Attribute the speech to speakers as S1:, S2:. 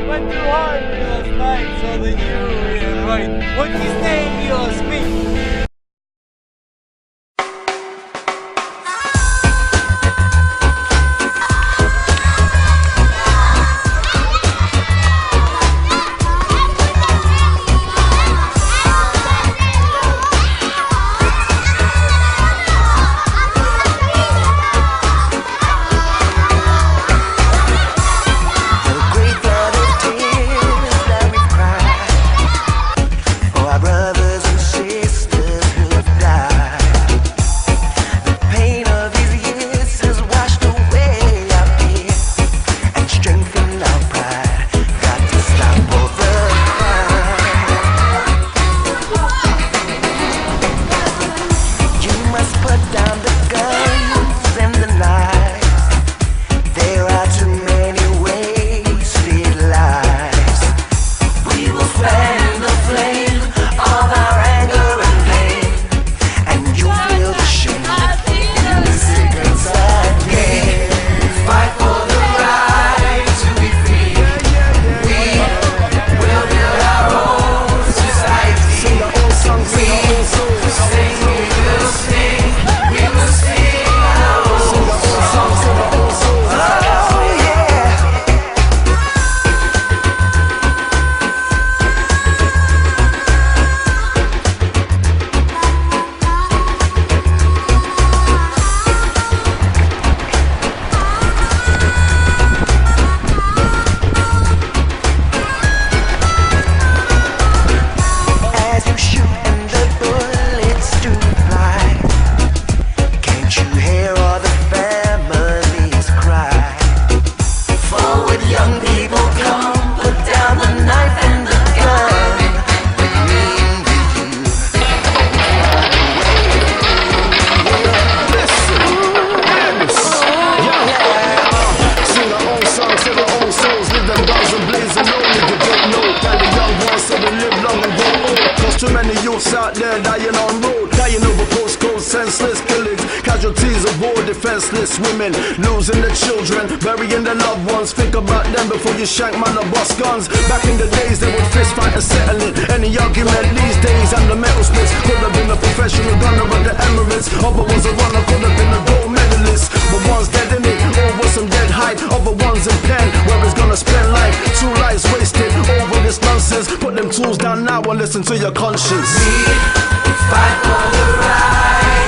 S1: Went too hard last night, so the you right. What his name was me.
S2: Too many youths out there dying on road, dying over postcodes, senseless killings, casualties of war, defenseless women, losing their children, burying their loved ones. Think about them before you shank man or bust guns. Back in the days they would fist fight and settle it. Any argument these days I'm the metal splits. Could have been a professional gunner of the Emirates. Other ones a runner, could have been a gold medalist. But one's dead in it, over some dead height. Other ones in pen, where he's gonna spend life. 2 lives wasted over this nonsense. Put them tools down now and listen to your conscience.
S3: We fight for the right.